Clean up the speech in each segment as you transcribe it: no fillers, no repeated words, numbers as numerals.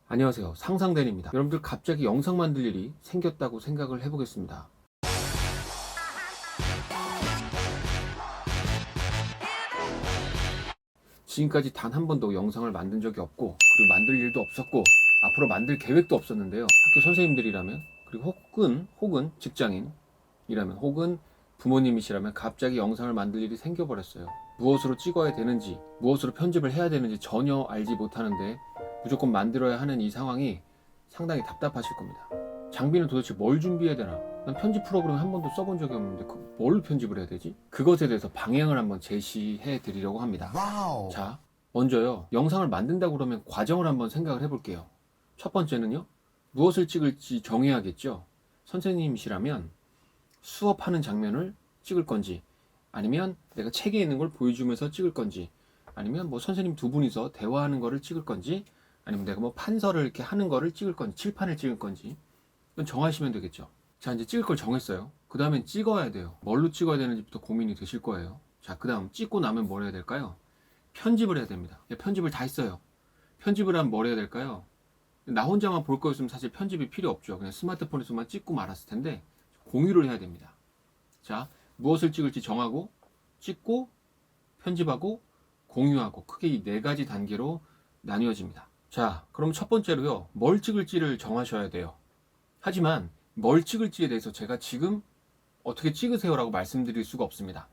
안녕하세요, 상상된입니다. 여러분들 갑자기 영상 만들 일이 생겼다고 생각을 해보겠습니다. 지금까지 단 한 번도 영상을 만든 적이 없고, 그리고 만들 일도 없었고, 앞으로 만들 계획도 없었는데요. 학교 선생님들이라면, 그리고 혹은 직장인이라면, 혹은 부모님이시라면 갑자기 영상을 만들 일이 생겨버렸어요. 무엇으로 찍어야 되는지, 무엇으로 편집을 해야 되는지 전혀 알지 못하는데 무조건 만들어야 하는 이 상황이 상당히 답답하실 겁니다. 장비는 도대체 뭘 준비해야 되나? 난 편집 프로그램 한 번도 써본 적이 없는데 뭘 편집을 해야 되지? 그것에 대해서 방향을 한번 제시해 드리려고 합니다. 와우. 자, 먼저요, 영상을 만든다고 그러면 과정을 한번 생각을 해볼게요. 첫 번째는요, 무엇을 찍을지 정해야겠죠. 선생님이시라면 수업하는 장면을 찍을 건지, 아니면 내가 책에 있는 걸 보여주면서 찍을 건지, 아니면 뭐 선생님 두 분이서 대화하는 거를 찍을 건지, 아니면 내가 뭐 판서를 이렇게 하는 거를 찍을 건지, 칠판을 찍을 건지, 이건 정하시면 되겠죠. 자, 이제 찍을 걸 정했어요. 그 다음엔 찍어야 돼요. 뭘로 찍어야 되는지부터 고민이 되실 거예요. 자, 그 다음 찍고 나면 뭘 해야 될까요? 편집을 해야 됩니다. 편집을 다 했어요. 편집을 하면 뭘 해야 될까요? 나 혼자만 볼 거였으면 사실 편집이 필요 없죠. 그냥 스마트폰에서만 찍고 말았을 텐데 공유를 해야 됩니다. 자, 무엇을 찍을지 정하고, 찍고, 편집하고, 공유하고, 크게 이 네 가지 단계로 나뉘어집니다. 자, 그럼 첫 번째로요, 뭘 찍을지를 정하셔야 돼요. 하지만 뭘 찍을지에 대해서 제가 지금 어떻게 찍으세요라고 말씀드릴 수가 없습니다.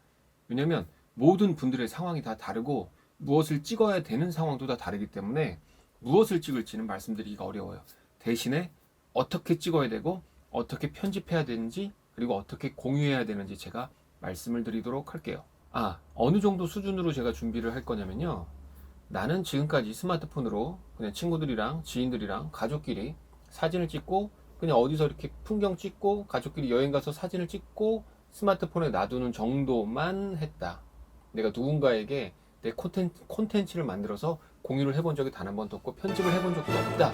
왜냐면 모든 분들의 상황이 다 다르고 무엇을 찍어야 되는 상황도 다 다르기 때문에 무엇을 찍을지는 말씀드리기가 어려워요. 대신에 어떻게 찍어야 되고 어떻게 편집해야 되는지, 그리고 어떻게 공유해야 되는지 제가 말씀을 드리도록 할게요. 어느 정도 수준으로 제가 준비를 할 거냐면요, 나는 지금까지 스마트폰으로 그냥 친구들이랑 지인들이랑 가족끼리 사진을 찍고, 그냥 어디서 이렇게 풍경 찍고 가족끼리 여행 가서 사진을 찍고 스마트폰에 놔두는 정도만 했다. 내가 누군가에게 내 콘텐츠를 만들어서 공유를 해본 적이 단 한 번도 없고 편집을 해본 적도 없다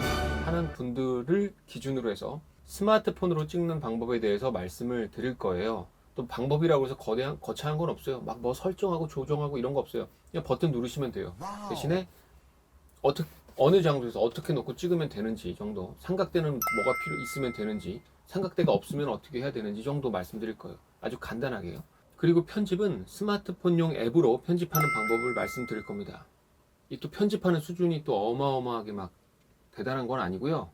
하는 분들을 기준으로 해서 스마트폰으로 찍는 방법에 대해서 말씀을 드릴 거예요. 또 방법이라고 해서 거창한 건 없어요. 막 뭐 설정하고 조정하고 이런 거 없어요. 그냥 버튼 누르시면 돼요. 대신에 어느 장소에서 어떻게 놓고 찍으면 되는지 정도, 삼각대는 뭐가 있으면 되는지, 삼각대가 없으면 어떻게 해야 되는지 정도 말씀드릴 거예요. 아주 간단하게요. 그리고 편집은 스마트폰용 앱으로 편집하는 방법을 말씀드릴 겁니다. 이 또 편집하는 수준이 또 어마어마하게 막 대단한 건 아니고요.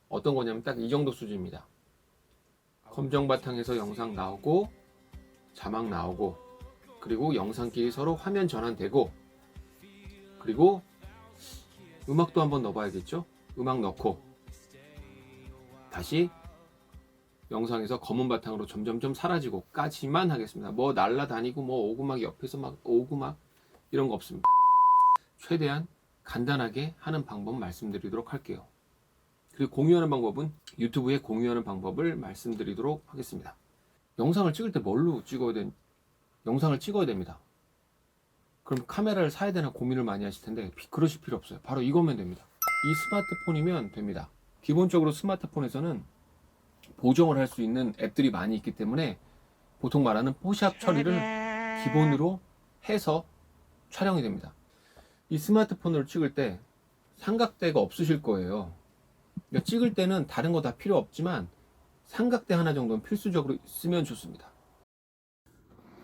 어떤 거냐면 딱 이 정도 수준입니다. 검정 바탕에서 영상 나오고, 자막 나오고, 그리고 영상끼리 서로 화면 전환되고, 그리고 음악도 한번 넣어봐야겠죠? 음악 넣고 다시 영상에서 검은 바탕으로 점점점 사라지고 까지만 하겠습니다. 뭐 날라다니고 뭐 오구막 옆에서 막 오구막 이런 거 없습니다. 최대한 간단하게 하는 방법 말씀드리도록 할게요. 그리고 공유하는 방법은 유튜브에 공유하는 방법을 말씀드리도록 하겠습니다. 영상을 찍을 때 뭘로 영상을 찍어야 됩니다. 그럼 카메라를 사야 되나 고민을 많이 하실 텐데 그러실 필요 없어요. 바로 이거면 됩니다. 이 스마트폰이면 됩니다. 기본적으로 스마트폰에서는 보정을 할 수 있는 앱들이 많이 있기 때문에 보통 말하는 포샵 처리를 기본으로 해서 촬영이 됩니다. 이 스마트폰으로 찍을 때 삼각대가 없으실 거예요. 그러니까 찍을 때는 다른 거 다 필요 없지만 삼각대 하나 정도는 필수적으로 있으면 좋습니다.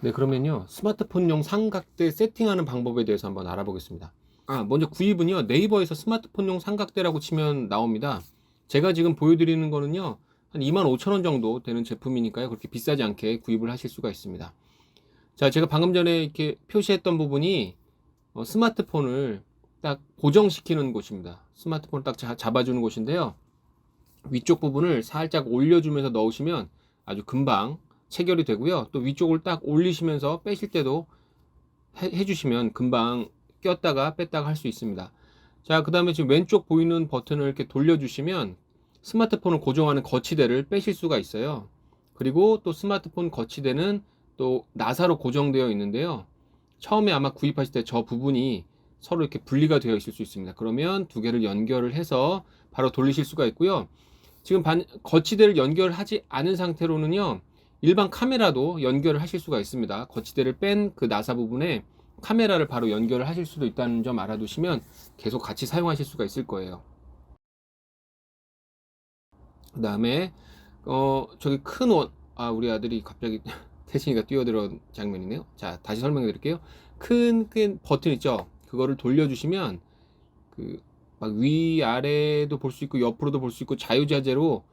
네, 그러면요, 스마트폰용 삼각대 세팅하는 방법에 대해서 한번 알아보겠습니다. 먼저 구입은요, 네이버에서 스마트폰용 삼각대라고 치면 나옵니다. 제가 지금 보여드리는 거는요, 한 25,000원 정도 되는 제품이니까요, 그렇게 비싸지 않게 구입을 하실 수가 있습니다. 자, 제가 방금 전에 이렇게 표시했던 부분이 스마트폰을 딱 고정시키는 곳입니다. 스마트폰을 딱 잡아주는 곳인데요, 위쪽 부분을 살짝 올려주면서 넣으시면 아주 금방 체결이 되고요. 또 위쪽을 딱 올리시면서 빼실 때도 해주시면 금방 꼈다가 뺐다가 할 수 있습니다. 자, 그 다음에 지금 왼쪽 보이는 버튼을 이렇게 돌려주시면 스마트폰을 고정하는 거치대를 빼실 수가 있어요. 그리고 또 스마트폰 거치대는 또 나사로 고정되어 있는데요, 처음에 아마 구입하실 때 저 부분이 서로 이렇게 분리가 되어 있을 수 있습니다. 그러면 두 개를 연결을 해서 바로 돌리실 수가 있고요. 지금 거치대를 연결하지 않은 상태로는요, 일반 카메라도 연결을 하실 수가 있습니다. 거치대를 뺀 그 나사 부분에 카메라를 바로 연결을 하실 수도 있다는 점 알아두시면 계속 같이 사용하실 수가 있을 거예요. 그 다음에 저기 큰 원, 우리 아들이 갑자기 태진이가 뛰어들어온 장면이네요. 자, 다시 설명해 드릴게요. 큰 버튼 있죠? 그거를 돌려주시면 그 막 위아래도 볼 수 있고 옆으로도 볼 수 있고 자유자재로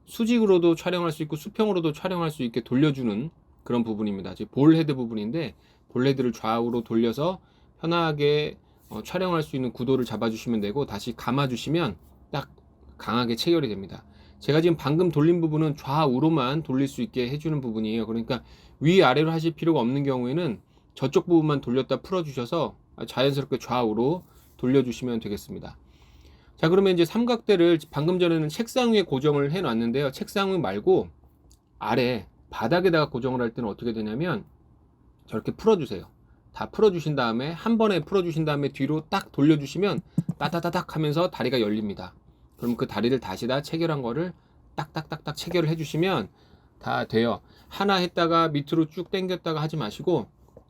수직으로도 촬영할 수 있고 수평으로도 촬영할 수 있게 돌려주는 그런 부분입니다. 즉 볼 헤드 부분인데, 볼 헤드를 좌우로 돌려서 편하게 촬영할 수 있는 구도를 잡아주시면 되고, 다시 감아주시면 딱 강하게 체결이 됩니다. 제가 지금 방금 돌린 부분은 좌우로만 돌릴 수 있게 해주는 부분이에요. 그러니까 위아래로 하실 필요가 없는 경우에는 저쪽 부분만 돌렸다 풀어주셔서 자연스럽게 좌우로 돌려주시면 되겠습니다. 자, 그러면 이제 삼각대를 방금 전에는 책상 위에 고정을 해 놨는데요. 책상 위 말고 아래 바닥에다가 고정을 할 때는 어떻게 되냐면 저렇게 풀어주세요. 다 풀어주신 다음에, 한 번에 풀어주신 다음에 뒤로 딱 돌려주시면 따다다닥 하면서 다리가 열립니다. 그럼 그 다리를 다시 다 체결한 거를 딱딱딱딱 체결을 해주시면 다 돼요. 하나 했다가 밑으로 쭉 당겼다가 하지 마시고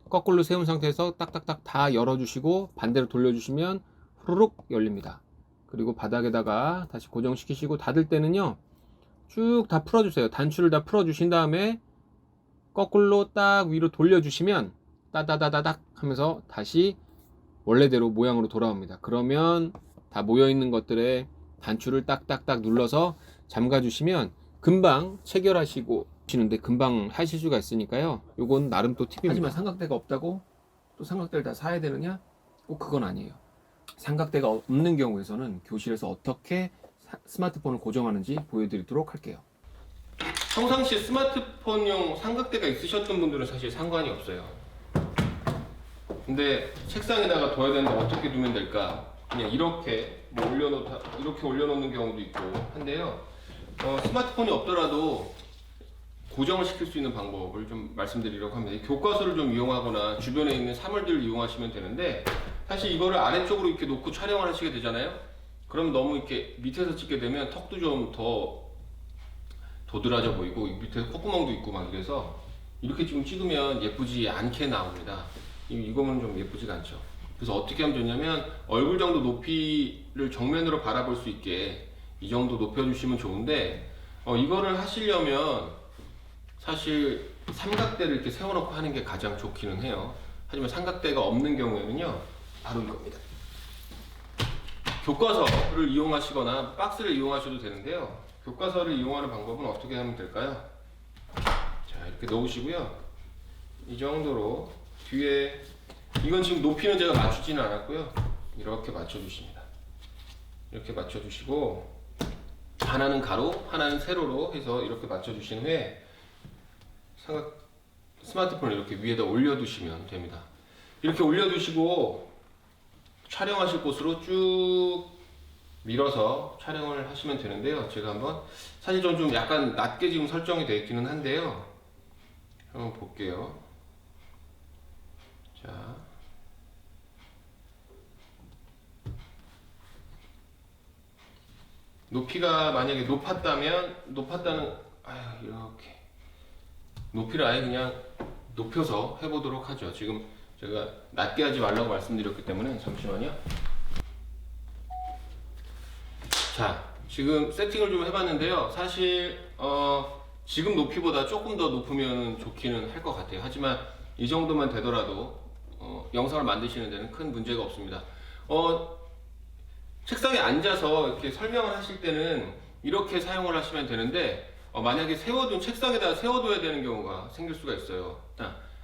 거꾸로 세운 상태에서 딱딱딱 다 열어주시고 반대로 돌려주시면 후루룩 열립니다. 그리고 바닥에다가 다시 고정시키시고 닫을 때는요, 쭉 다 풀어주세요. 단추를 다 풀어주신 다음에 거꾸로 딱 위로 돌려주시면 따다다다닥 하면서 다시 원래대로 모양으로 돌아옵니다. 그러면 다 모여있는 것들에 단추를 딱딱딱 눌러서 잠가주시면 금방 체결하시고 시는데 금방 하실 수가 있으니까요. 요건 나름 또 팁입니다. 하지만 삼각대가 없다고 또 삼각대를 다 사야 되느냐? 꼭 그건 아니에요. 삼각대가 없는 경우에서는 교실에서 어떻게 스마트폰을 고정하는지 보여드리도록 할게요. 평상시에 스마트폰용 삼각대가 있으셨던 분들은 사실 상관이 없어요. 근데 책상에다가 둬야 되는데 어떻게 두면 될까? 그냥 이렇게 뭐 이렇게 올려놓는 경우도 있고 한데요. 스마트폰이 없더라도 고정을 시킬 수 있는 방법을 좀 말씀드리려고 합니다. 교과서를 좀 이용하거나 주변에 있는 사물들을 이용하시면 되는데, 사실 이거를 아래쪽으로 이렇게 놓고 촬영을 하시게 되잖아요. 그럼 너무 이렇게 밑에서 찍게 되면 턱도 좀 더 도드라져 보이고 밑에 콧구멍도 있고 막 이래서 이렇게 좀 찍으면 예쁘지 않게 나옵니다. 이거는 좀 예쁘지가 않죠. 그래서 어떻게 하면 좋냐면 얼굴 정도 높이를 정면으로 바라볼 수 있게 이 정도 높여주시면 좋은데, 이거를 하시려면 사실 삼각대를 이렇게 세워놓고 하는 게 가장 좋기는 해요. 하지만 삼각대가 없는 경우에는요, 바로 이겁니다. 교과서를 이용하시거나 박스를 이용하셔도 되는데요. 교과서를 이용하는 방법은 어떻게 하면 될까요? 자, 이렇게 놓으시고요. 이 정도로 뒤에, 이건 지금 높이는 제가 맞추지는 않았고요. 이렇게 맞춰주십니다. 이렇게 맞춰주시고, 하나는 가로, 하나는 세로로 해서 이렇게 맞춰주신 후에 스마트폰을 이렇게 위에다 올려두시면 됩니다. 이렇게 올려두시고 촬영하실 곳으로 쭉 밀어서 촬영을 하시면 되는데요. 제가 한번, 사실 좀 약간 낮게 지금 설정이 되어 있기는 한데요. 한번 볼게요. 자, 높이가 만약에 높았다는, 이렇게 높이를 아예 그냥 높여서 해보도록 하죠. 지금 제가 낮게 하지 말라고 말씀드렸기 때문에 잠시만요. 자, 지금 세팅을 좀 해봤는데요. 사실 지금 높이보다 조금 더 높으면 좋기는 할 것 같아요. 하지만 이 정도만 되더라도 영상을 만드시는 데는 큰 문제가 없습니다. 책상에 앉아서 이렇게 설명을 하실 때는 이렇게 사용을 하시면 되는데, 만약에 책상에다가 세워둬야 되는 경우가 생길 수가 있어요.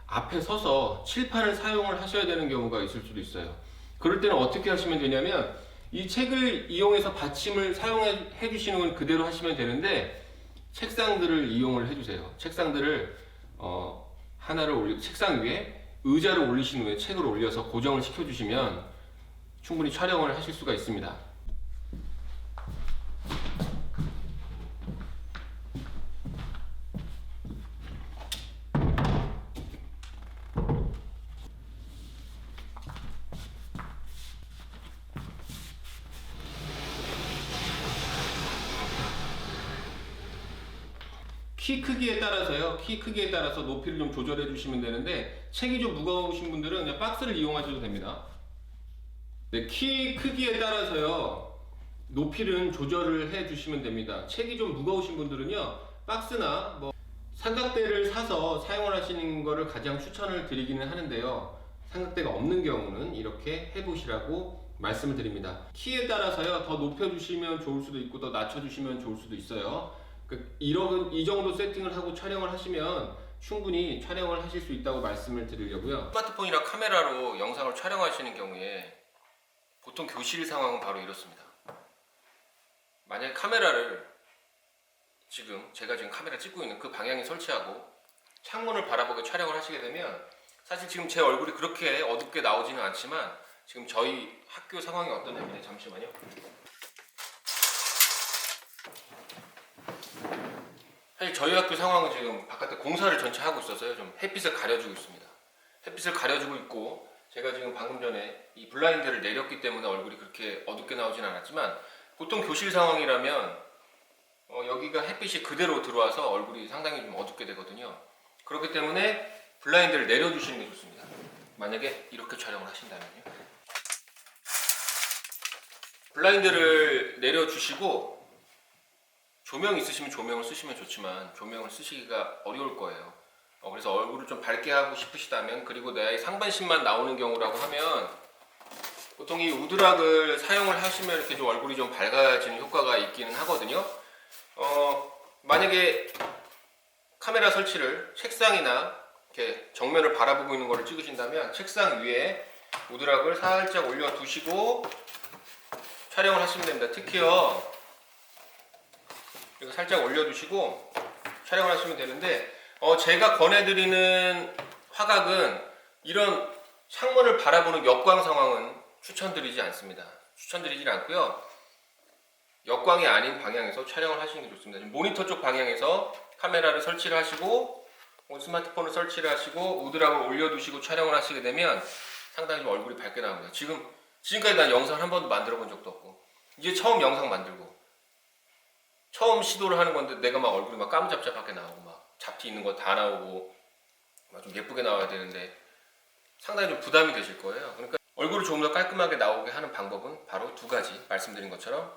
앞에 서서 칠판을 사용을 하셔야 되는 경우가 있을 수도 있어요. 그럴 때는 어떻게 하시면 되냐면, 이 책을 이용해서 받침을 사용해 주시는 건 그대로 하시면 되는데, 책상들을 이용을 해주세요. 책상들을 하나를 책상 위에 의자를 올리신 후에 책을 올려서 고정을 시켜주시면 충분히 촬영을 하실 수가 있습니다. 키 크기에 따라서 높이를 좀 조절해 주시면 되는데, 책이 좀 무거우신 분들은 그냥 박스를 이용하셔도 됩니다. 네, 키 크기에 따라서요, 높이는 조절을 해 주시면 됩니다. 책이 좀 무거우신 분들은요, 박스나 뭐 삼각대를 사서 사용을 하시는 거를 가장 추천을 드리기는 하는데요, 삼각대가 없는 경우는 이렇게 해보시라고 말씀을 드립니다. 키에 따라서요, 더 높여주시면 좋을 수도 있고 더 낮춰주시면 좋을 수도 있어요. 이 정도 세팅을 하고 촬영을 하시면 충분히 촬영을 하실 수 있다고 말씀을 드리려고요. 스마트폰이나 카메라로 영상을 촬영하시는 경우에 보통 교실 상황은 바로 이렇습니다. 만약에 카메라를 제가 지금 카메라 찍고 있는 그 방향에 설치하고 창문을 바라보게 촬영을 하시게 되면, 사실 지금 제 얼굴이 그렇게 어둡게 나오지는 않지만 지금 저희 학교 상황이 어떠냐면, 잠시만요. 사실 저희 학교 상황은 지금 바깥에 공사를 전체 하고 있어서요, 좀 햇빛을 가려주고 있습니다. 햇빛을 가려주고 있고, 제가 지금 방금 전에 이 블라인드를 내렸기 때문에 얼굴이 그렇게 어둡게 나오진 않았지만, 보통 교실 상황이라면 여기가 햇빛이 그대로 들어와서 얼굴이 상당히 좀 어둡게 되거든요. 그렇기 때문에 블라인드를 내려주시는 게 좋습니다. 만약에 이렇게 촬영을 하신다면요. 블라인드를 내려주시고, 조명 있으시면 조명을 쓰시면 좋지만 조명을 쓰시기가 어려울 거예요. 그래서 얼굴을 좀 밝게 하고 싶으시다면, 그리고 내 상반신만 나오는 경우라고 하면 보통 이 우드락을 사용을 하시면 이렇게 좀 얼굴이 좀 밝아지는 효과가 있기는 하거든요. 만약에 카메라 설치를 책상이나 이렇게 정면을 바라보고 있는 거를 찍으신다면 책상 위에 우드락을 살짝 올려 두시고 촬영을 하시면 됩니다. 특히요, 이거 살짝 올려 두시고 촬영을 하시면 되는데, 제가 권해드리는 화각은 이런 창문을 바라보는 역광 상황은 추천드리지 않습니다. 추천드리지 않고요, 역광이 아닌 방향에서 촬영을 하시는 게 좋습니다. 지금 모니터 쪽 방향에서 카메라를 설치를 하시고 스마트폰을 설치를 하시고 우드락을 올려두시고 촬영을 하시게 되면 상당히 좀 얼굴이 밝게 나옵니다. 지금까지 난 영상을 한 번도 만들어 본 적도 없고, 이제 처음 영상 만들고 처음 시도를 하는 건데, 내가 막 얼굴이 막 까무잡잡하게 나오고 막 잡티 있는 거 다 나오고 막 좀 예쁘게 나와야 되는데 상당히 좀 부담이 되실 거예요. 그러니까 얼굴을 조금 더 깔끔하게 나오게 하는 방법은 바로 두 가지, 말씀드린 것처럼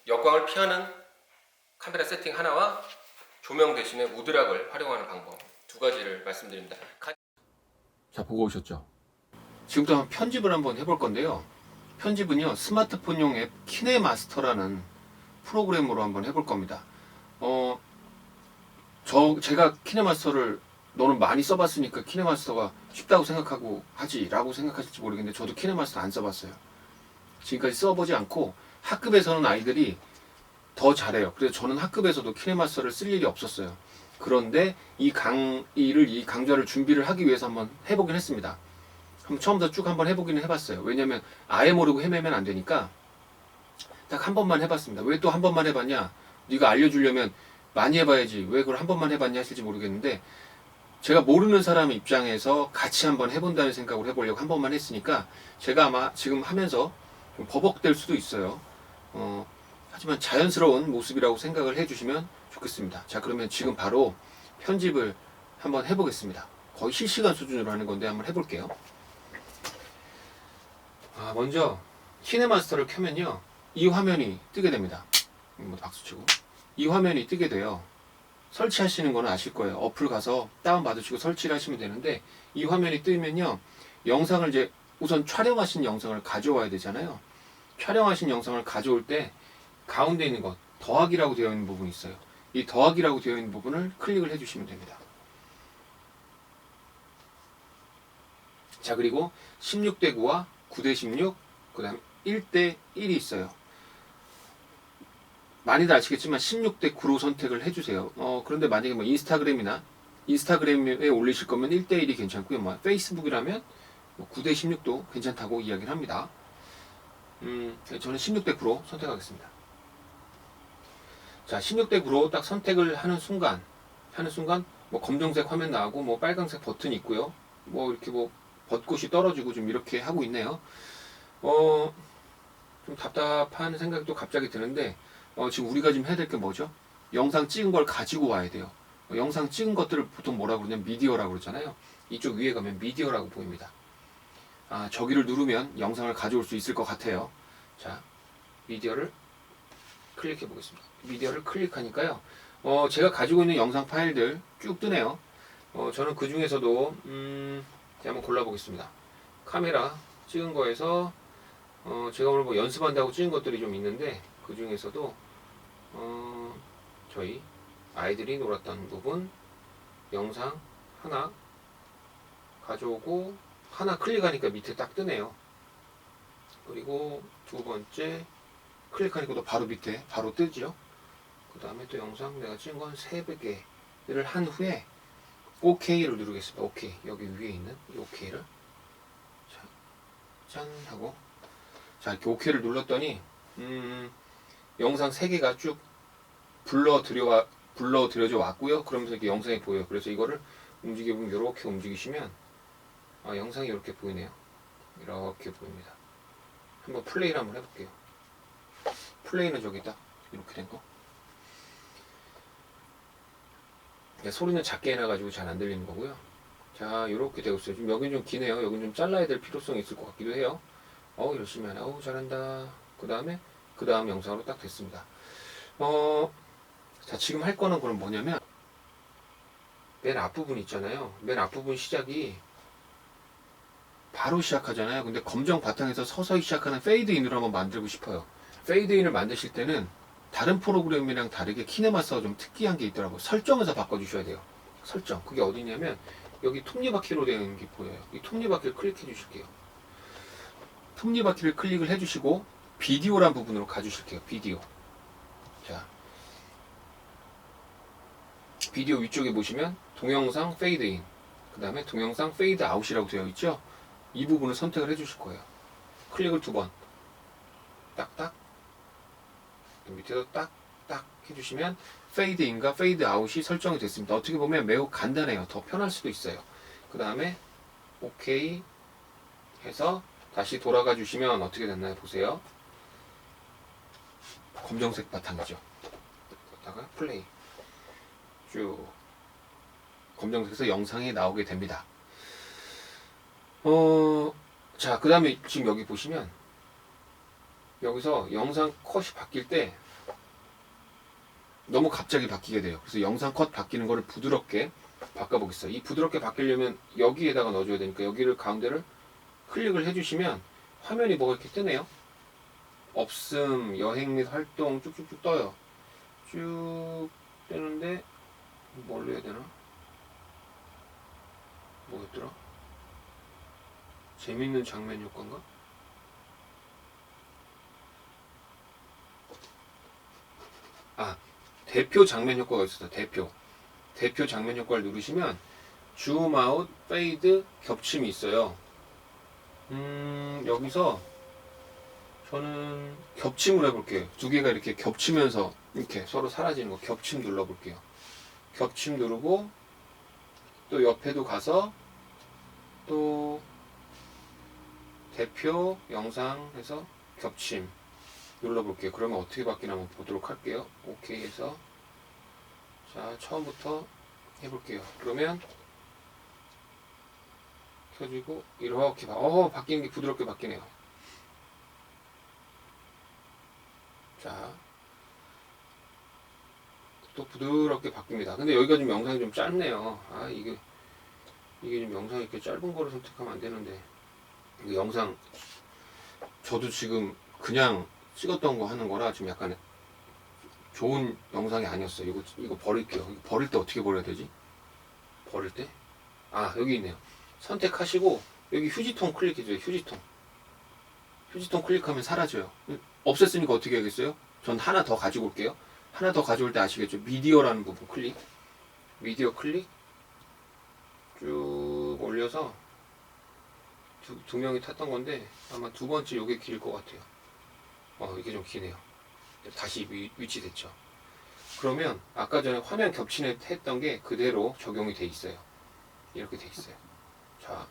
역광을 피하는 카메라 세팅 하나와 조명 대신에 우드락을 활용하는 방법, 두 가지를 말씀드립니다. 자, 보고 오셨죠? 지금부터 한번 편집을 한번 해볼 건데요. 편집은요, 스마트폰용 앱 키네마스터라는 프로그램으로 한번 해볼 겁니다. 제가 키네마스터를 너는 많이 써봤으니까 키네마스터가 쉽다고 생각하고 하지 라고 생각하실지 모르겠는데, 저도 키네마스터 안 써봤어요. 지금까지 써보지 않고 학급에서는 아이들이 더 잘해요. 그래서 저는 학급에서도 키네마스터를 쓸 일이 없었어요. 그런데 이 강좌를 준비를 하기 위해서 한번 해보긴 했습니다. 처음부터 쭉 한번 해보기는 해봤어요. 왜냐면 아예 모르고 헤매면 안 되니까 딱 한 번만 해봤습니다. 왜 또 한 번만 해봤냐? 네가 알려주려면 많이 해봐야지, 왜 그걸 한 번만 해봤냐 하실지 모르겠는데, 제가 모르는 사람의 입장에서 같이 한번 해본다는 생각으로 해보려고 한 번만 했으니까 제가 아마 지금 하면서 좀 버벅될 수도 있어요. 하지만 자연스러운 모습이라고 생각을 해주시면 좋겠습니다. 자, 그러면 지금 바로 편집을 한번 해보겠습니다. 거의 실시간 수준으로 하는 건데 한번 해볼게요. 먼저 키네마스터를 켜면요, 이 화면이 뜨게 됩니다. 박수치고 이 화면이 뜨게 돼요. 설치하시는 거는 아실 거예요. 어플 가서 다운받으시고 설치를 하시면 되는데, 이 화면이 뜨면요, 영상을 이제 우선 촬영하신 영상을 가져와야 되잖아요. 촬영하신 영상을 가져올 때 가운데 있는 것, 더하기라고 되어 있는 부분이 있어요. 이 더하기라고 되어 있는 부분을 클릭을 해주시면 됩니다. 자, 그리고 16대 9와 9대 16, 그 다음 1대 1이 있어요. 많이들 아시겠지만 16대 9로 선택을 해주세요. 그런데 만약에 뭐 인스타그램에 올리실 거면 1대 1이 괜찮고요. 뭐 페이스북이라면 뭐 9대 16도 괜찮다고 이야기를 합니다. 저는 16대 9로 선택하겠습니다. 자, 16대 9로 딱 선택을 하는 순간 뭐 검정색 화면 나오고 뭐 빨간색 버튼이 있고요. 뭐 이렇게 뭐 벚꽃이 떨어지고 좀 이렇게 하고 있네요. 좀 답답한 생각이 또 갑자기 드는데, 지금 우리가 지금 해야 될 게 뭐죠? 영상 찍은 걸 가지고 와야 돼요. 영상 찍은 것들을 보통 뭐라고 그러냐면 미디어라고 그러잖아요. 이쪽 위에 가면 미디어라고 보입니다. 저기를 누르면 영상을 가져올 수 있을 것 같아요. 자, 미디어를 클릭해 보겠습니다. 미디어를 클릭하니까요. 제가 가지고 있는 영상 파일들 쭉 뜨네요. 저는 그 중에서도 한번 골라보겠습니다. 카메라 찍은 거에서 제가 오늘 뭐 연습한다고 찍은 것들이 좀 있는데 그 중에서도 저희 아이들이 놀았던 부분 영상 하나 가져오고 하나 클릭하니까 밑에 딱 뜨네요. 그리고 두 번째 클릭하니까 또 바로 밑에 바로 뜨죠. 그 다음에 또 영상 내가 찍은 건 300개를 한 후에 OK를 누르겠습니다. OK. 여기 위에 있는 이 OK를 짠 하고 자 이렇게 OK를 눌렀더니 영상 3개가 쭉 불러들여져 왔고요. 그러면서 이렇게 영상이 보여요. 그래서 이거를 움직여보면 이렇게 움직이시면 영상이 이렇게 보이네요. 이렇게 보입니다. 한번 플레이를 한번 해볼게요. 플레이는 저기다 이렇게 된 거. 소리는 작게 해놔가지고 잘 안 들리는 거고요. 자 이렇게 되고 있어요. 지금 여기는 좀 기네요. 여기는 좀 잘라야 될 필요성이 있을 것 같기도 해요. 열심히 하네. 잘한다. 그 다음 영상으로 딱 됐습니다. 자 지금 할 거는 그럼 뭐냐면 맨 앞부분 있잖아요. 맨 앞부분 시작이 바로 시작하잖아요. 근데 검정 바탕에서 서서히 시작하는 페이드인으로 한번 만들고 싶어요. 페이드인을 만드실 때는 다른 프로그램이랑 다르게 키네마스가 좀 특이한 게 있더라고요. 설정에서 바꿔주셔야 돼요. 설정. 그게 어디냐면 여기 톱니바퀴로 되는 게 보여요. 이 톱니바퀴를 클릭해 주실게요. 톱니바퀴를 클릭을 해주시고 비디오란 부분으로 가주실게요. 비디오. 자, 비디오 위쪽에 보시면 동영상 페이드인, 그 다음에 동영상 페이드 아웃이라고 되어 있죠. 이 부분을 선택을 해주실 거예요. 클릭을 2번 딱딱 밑에도 딱딱 해주시면 페이드인과 페이드 아웃이 설정이 됐습니다. 어떻게 보면 매우 간단해요. 더 편할 수도 있어요. 그 다음에 OK 해서 다시 돌아가 주시면 어떻게 됐나요? 보세요. 검정색 바탕이죠. 그러다가 플레이 쭉 검정색에서 영상이 나오게 됩니다. 자, 그 다음에 지금 여기 보시면 여기서 영상 컷이 바뀔 때 너무 갑자기 바뀌게 돼요. 그래서 영상 컷 바뀌는 거를 부드럽게 바꿔보겠어요. 이 부드럽게 바뀌려면 여기에다가 넣어줘야 되니까 여기를 가운데를 클릭을 해주시면 화면이 뭐가 이렇게 뜨네요. 없음, 여행 및 활동 쭉쭉쭉 떠요. 쭉 뜨는데 뭘로 해야 되나? 뭐였더라? 재밌는 장면 효과인가? 대표 장면 효과가 있었어요. 대표 장면 효과를 누르시면 줌 아웃, 페이드, 겹침이 있어요. 여기서 저는 겹침을 해볼게요. 두 개가 이렇게 겹치면서 이렇게 서로 사라지는 거 겹침 눌러볼게요. 겹침 누르고 또 옆에도 가서 또 대표 영상 해서 겹침 눌러볼게요. 그러면 어떻게 바뀌나 한번 보도록 할게요. 오케이 해서 자 처음부터 해볼게요. 그러면 켜지고 이렇게 바뀌는 게 부드럽게 바뀌네요. 자, 또 부드럽게 바뀝니다. 근데 여기가 좀 영상이 좀 짧네요. 이게 좀 영상이 이렇게 짧은 거를 선택하면 안 되는데 이거 영상 저도 지금 그냥 찍었던 거 하는 거라 지금 약간 좋은 영상이 아니었어요. 이거 버릴게요. 이거 버릴 때 어떻게 버려야 되지? 버릴 때? 여기 있네요. 선택하시고 여기 휴지통 클릭해줘요. 휴지통 클릭하면 사라져요. 없앴으니까 어떻게 하겠어요? 전 하나 더 가지고 올게요. 하나 더 가져올 때 아시겠죠? 미디어라는 부분 클릭. 미디어 클릭. 쭉 올려서 두 명이 탔던 건데 아마 두 번째 요게 길 것 같아요. 이게 좀 기네요. 다시 위치됐죠. 그러면 아까 전에 화면 겹치네 했던 게 그대로 적용이 돼 있어요. 이렇게 돼 있어요. 자,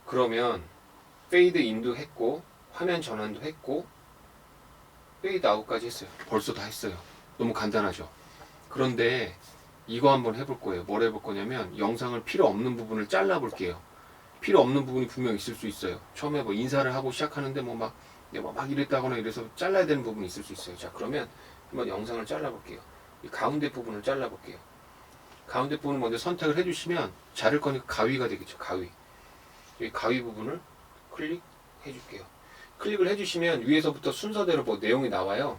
그러면 페이드 인도 했고 화면 전환도 했고 페이드 아웃까지 했어요. 벌써 다 했어요. 너무 간단하죠. 그런데 이거 한번 해볼 거예요. 뭘 해볼 거냐면 영상을 필요 없는 부분을 잘라 볼게요. 필요 없는 부분이 분명 있을 수 있어요. 처음에 뭐 인사를 하고 시작하는데 뭐 막 막 이랬다거나 이래서 잘라야 되는 부분이 있을 수 있어요. 자, 그러면 한번 영상을 잘라볼게요. 이 가운데 부분을 잘라볼게요. 가운데 부분을 먼저 선택을 해주시면 자를 거니까 가위가 되겠죠. 가위. 이 가위 부분을 클릭해 줄게요. 클릭을 해주시면 위에서부터 순서대로 뭐 내용이 나와요.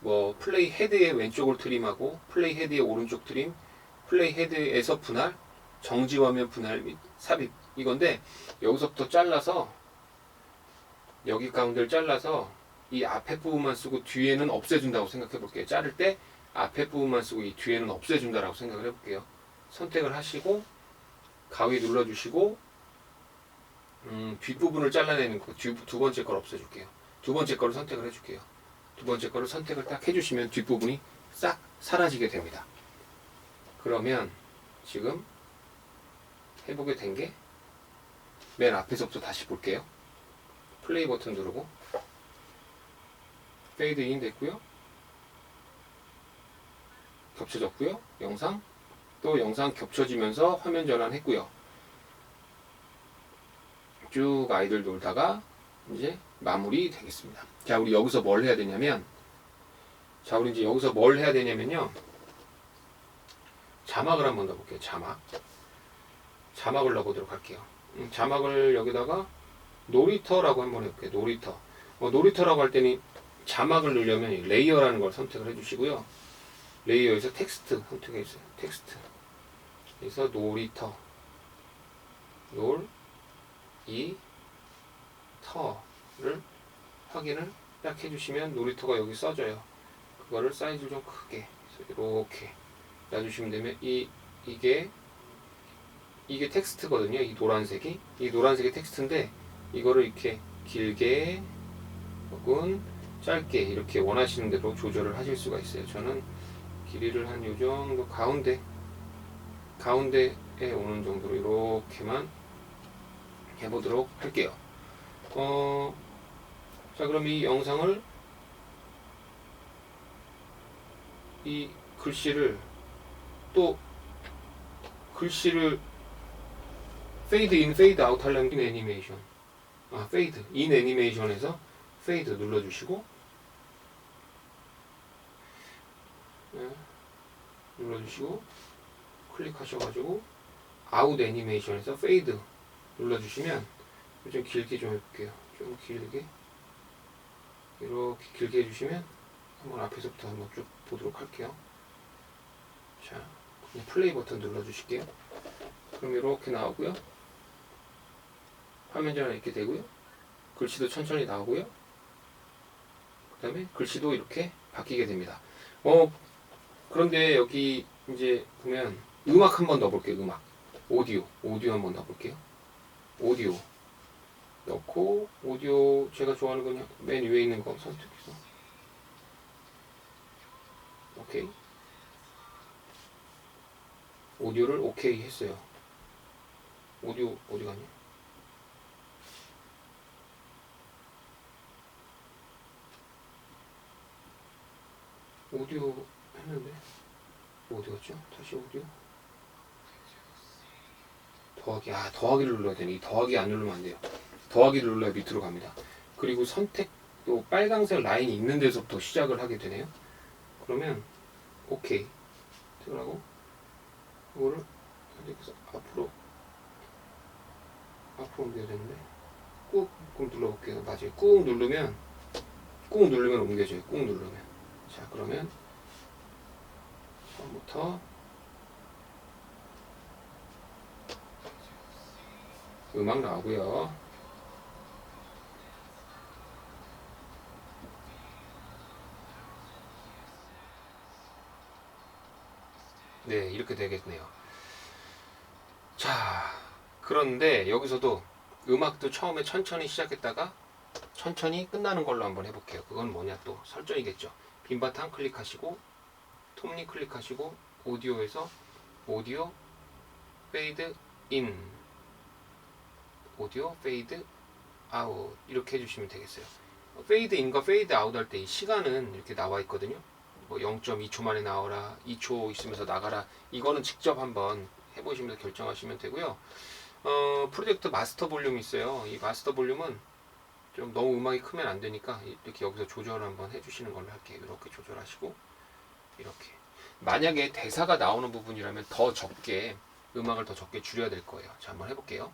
뭐 플레이 헤드의 왼쪽을 트림하고 플레이 헤드의 오른쪽 트림, 플레이 헤드에서 분할, 정지 화면 분할 및 삽입 이건데 여기서부터 잘라서 여기 가운데를 잘라서 이 앞에 부분만 쓰고 뒤에는 없애준다고 생각해 볼게요. 자를 때 앞에 부분만 쓰고 이 뒤에는 없애준다라고 생각을 해볼게요. 선택을 하시고 가위 눌러주시고 뒷부분을 잘라내는 거 두 번째 걸 없애줄게요. 두 번째 거를 선택을 해줄게요. 두 번째 거를 선택을 딱 해주시면 뒷부분이 싹 사라지게 됩니다. 그러면 지금 해보게 된 게 맨 앞에서부터 다시 볼게요. 플레이 버튼 누르고 페이드 인 됐고요. 겹쳐졌고요. 영상 또 영상 겹쳐지면서 화면 전환했고요. 쭉 아이들 놀다가 이제 마무리 되겠습니다. 자, 우리 여기서 뭘 해야 되냐면 우리 이제 여기서 뭘 해야 되냐면요. 자막을 한번 넣어볼게요. 자막을 넣어보도록 할게요. 자막을 여기다가 놀이터라고 한번 해볼게요. 놀이터. 놀이터라고 할 때는 자막을 넣으려면 레이어라는 걸 선택을 해주시고요. 레이어에서 텍스트 선택해 주세요. 텍스트. 그래서 놀이터. 터를 확인을 딱 해주시면 놀이터가 여기 써져요. 그거를 사이즈를 좀 크게 이렇게 놔주시면 되면 이게 텍스트거든요. 이 노란색이 텍스트인데 이거를 이렇게 길게 혹은 짧게 이렇게 원하시는 대로 조절을 하실 수가 있어요. 저는 길이를 한 요 정도 가운데에 오는 정도로 이렇게만 해보도록 할게요. 자, 그럼 이 영상을 이 글씨를 페이드 인, 페이드 아웃 하려면 인 애니메이션 페이드 인 애니메이션에서 페이드 눌러주시고 클릭하셔가지고 아웃 애니메이션에서 페이드 눌러주시면 좀 길게 좀 해볼게요. 좀 길게 이렇게 길게 해주시면 한번 앞에서부터 한번 쭉 보도록 할게요. 자, 플레이 버튼 눌러주실게요. 그럼 이렇게 나오고요. 화면 전환 이렇게 되고요. 글씨도 천천히 나오고요. 그 다음에 글씨도 이렇게 바뀌게 됩니다. 그런데 여기 이제 보면 음악 한번 넣어볼게요. 음악. 오디오 한번 넣어볼게요. 오디오 넣고 오디오 제가 좋아하는 건 맨 위에 있는 거 선택해서 오케이. 오디오를 오케이 했어요. 오디오 어디 갔냐? 오디오 했는데 어디 갔죠? 다시 오디오 더하기를 눌러야 되니 이 더하기 안 누르면 안 돼요. 더하기를 눌러야 밑으로 갑니다. 그리고 선택 또 빨강색 라인이 있는 데서부터 시작을 하게 되네요. 그러면 오케이 들어가고 이거를 이렇게 앞으로 옮겨야 되는데 꾹 눌러볼게요. 맞아요. 꾹 누르면 옮겨져요. 꾹 누르면. 자, 그러면 처음부터 음악 나오고요. 네, 이렇게 되겠네요. 자, 그런데 여기서도 음악도 처음에 천천히 시작했다가 천천히 끝나는 걸로 한번 해볼게요. 그건 뭐냐, 또 설정이겠죠. 빈 바탕 클릭하시고 톱니 클릭하시고 오디오에서 오디오 페이드 인, 오디오 페이드 아웃 이렇게 해주시면 되겠어요. 페이드 인과 페이드 아웃 할 때 이 시간은 이렇게 나와 있거든요. 뭐 0.2초 만에 나와라, 2초 있으면서 나가라. 이거는 직접 한번 해보시면서 결정하시면 되고요. 프로젝트 마스터 볼륨이 있어요. 이 마스터 볼륨은 좀 너무 음악이 크면 안 되니까 이렇게 여기서 조절 한번 해주시는 걸로 할게요. 이렇게 조절하시고 이렇게. 만약에 대사가 나오는 부분이라면 더 적게 음악을 더 적게 줄여야 될 거예요. 자, 한번 해볼게요.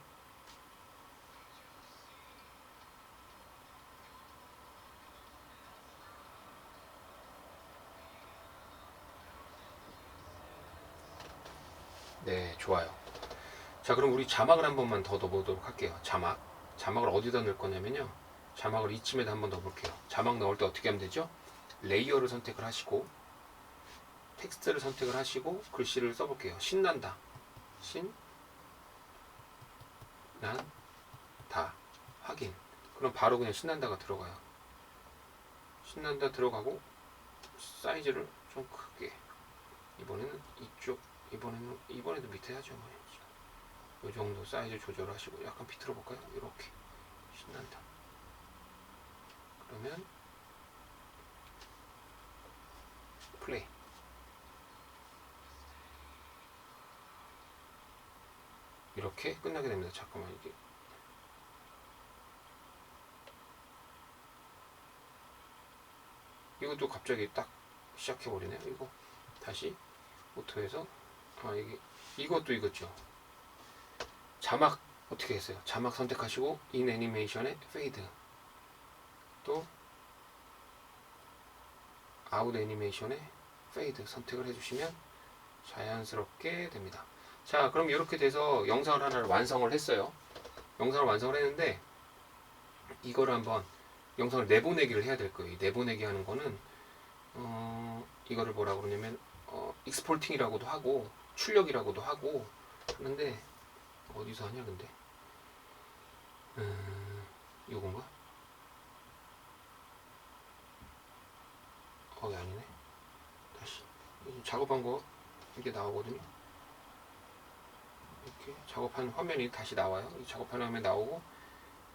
네, 좋아요. 자, 그럼 우리 자막을 한 번만 더 넣어보도록 할게요. 자막을 어디다 넣을 거냐면요, 자막을 이쯤에다 한번 넣어볼게요. 자막 넣을 때 어떻게 하면 되죠? 레이어를 선택을 하시고 텍스트를 선택을 하시고 글씨를 써볼게요. 신난다. 신난다. 확인. 그럼 바로 그냥 신난다가 들어가요. 신난다 들어가고 사이즈를 좀 크게. 이번에는 이쪽. 이번에도 밑에 하죠. 이 정도 사이즈 조절하시고 약간 비틀어 볼까요? 이렇게. 신난다. 그러면 플레이. 이렇게 끝나게 됩니다. 잠깐만, 이게 이것도 갑자기 딱 시작해 버리네요. 이거 다시 오토에서 이것도 이거죠. 자막 어떻게 했어요? 자막 선택하시고 인 애니메이션에 페이드, 또 아웃 애니메이션에 페이드 선택을 해주시면 자연스럽게 됩니다. 자, 그럼 이렇게 돼서 영상을 하나를 완성을 했어요. 영상을 완성을 했는데 이거를 한번 영상을 내보내기를 해야 될 거예요. 내보내기 하는 거는 이거를 뭐라 그러냐면 익스포팅이라고도 하고 출력이라고도 하고 하는데 어디서 하냐 근데 요건가? 거기 아니네. 다시 작업한 거 이게 나오거든요. 이렇게 작업한 화면이 다시 나와요. 이 작업한 화면 나오고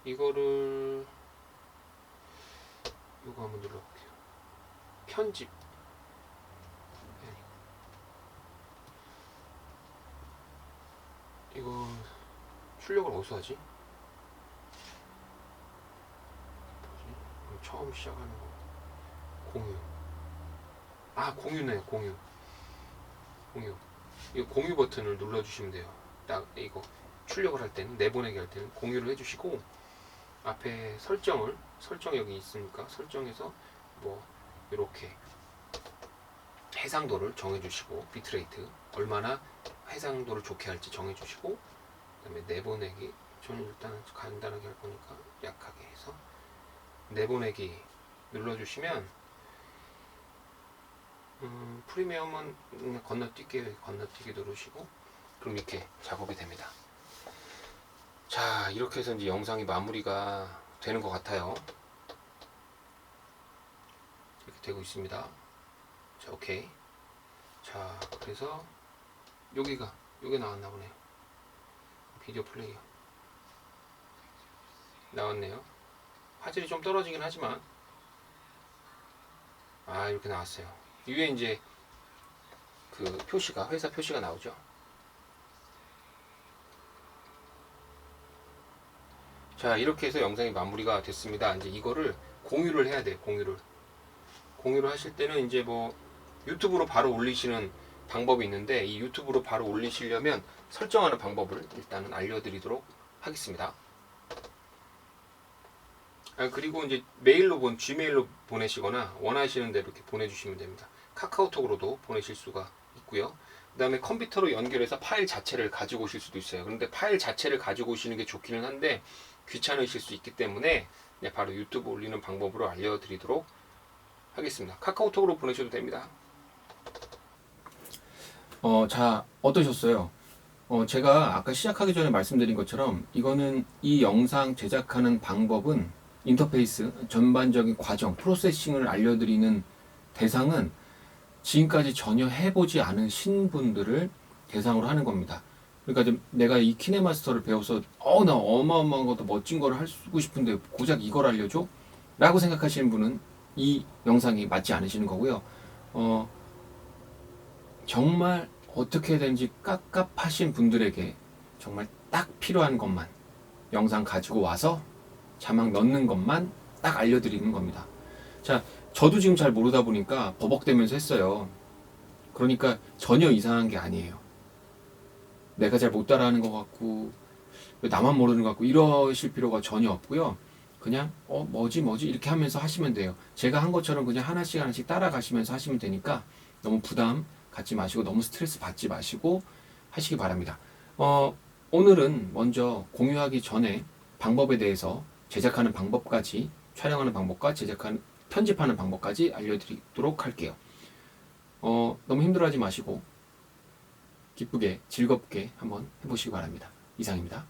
이거를 요거 한번 눌러볼게요. 편집. 이거 출력을 어디서 하지? 처음 시작하는 거. 공유. 공유네요. 공유. 이 공유 버튼을 눌러주시면 돼요. 딱 이거 출력을 할 때는, 내보내기 할 때는 공유를 해주시고 앞에 설정 여기 있으니까 설정에서 뭐 이렇게 해상도를 정해주시고 비트레이트 얼마나 해상도를 좋게 할지 정해주시고 그 다음에 내보내기, 저는 일단 간단하게 할 거니까 약하게 해서 내보내기 눌러주시면 프리미엄은 건너뛰기 누르시고 그럼 이렇게 작업이 됩니다. 자, 이렇게 해서 이제 영상이 마무리가 되는 것 같아요. 이렇게 되고 있습니다. 자, 오케이. 자, 그래서 여기 나왔나 보네요. 비디오 플레이어 나왔네요. 화질이 좀 떨어지긴 하지만 이렇게 나왔어요. 위에 이제 그 표시가, 회사 표시가 나오죠. 자, 이렇게 해서 영상이 마무리가 됐습니다. 이제 이거를 공유를 해야 돼요. 공유를 하실 때는 이제 뭐 유튜브로 바로 올리시는 방법이 있는데 이 유튜브로 바로 올리시려면 설정하는 방법을 일단은 알려드리도록 하겠습니다. 그리고 이제 지메일로 보내시거나 원하시는 대로 이렇게 보내주시면 됩니다. 카카오톡으로도 보내실 수가 있고요. 그 다음에 컴퓨터로 연결해서 파일 자체를 가지고 오실 수도 있어요. 그런데 파일 자체를 가지고 오시는 게 좋기는 한데 귀찮으실 수 있기 때문에 그냥 바로 유튜브 올리는 방법으로 알려드리도록 하겠습니다. 카카오톡으로 보내셔도 됩니다. 자, 어떠셨어요? 제가 아까 시작하기 전에 말씀드린 것처럼 이거는 이 영상 제작하는 방법은 인터페이스, 전반적인 과정, 프로세싱을 알려드리는 대상은 지금까지 전혀 해보지 않으신 분들을 대상으로 하는 겁니다. 그러니까 내가 이 키네마스터를 배워서 나 어마어마한 것도 멋진 걸 하고 싶은데 고작 이걸 알려줘? 라고 생각하시는 분은 이 영상이 맞지 않으시는 거고요. 정말 어떻게 되는지 깝깝하신 분들에게 정말 딱 필요한 것만 영상 가지고 와서 자막 넣는 것만 딱 알려드리는 겁니다. 자, 저도 지금 잘 모르다 보니까 버벅대면서 했어요. 그러니까 전혀 이상한 게 아니에요. 내가 잘 못 따라하는 것 같고 왜 나만 모르는 것 같고 이러실 필요가 전혀 없고요. 그냥 뭐지 이렇게 하면서 하시면 돼요. 제가 한 것처럼 그냥 하나씩 따라가시면서 하시면 되니까 너무 부담 갖지 마시고 너무 스트레스 받지 마시고 하시기 바랍니다. 오늘은 먼저 공유하기 전에 방법에 대해서 제작하는 방법까지 촬영하는 방법과 편집하는 방법까지 알려드리도록 할게요. 너무 힘들어하지 마시고 기쁘게 즐겁게 한번 해보시기 바랍니다. 이상입니다.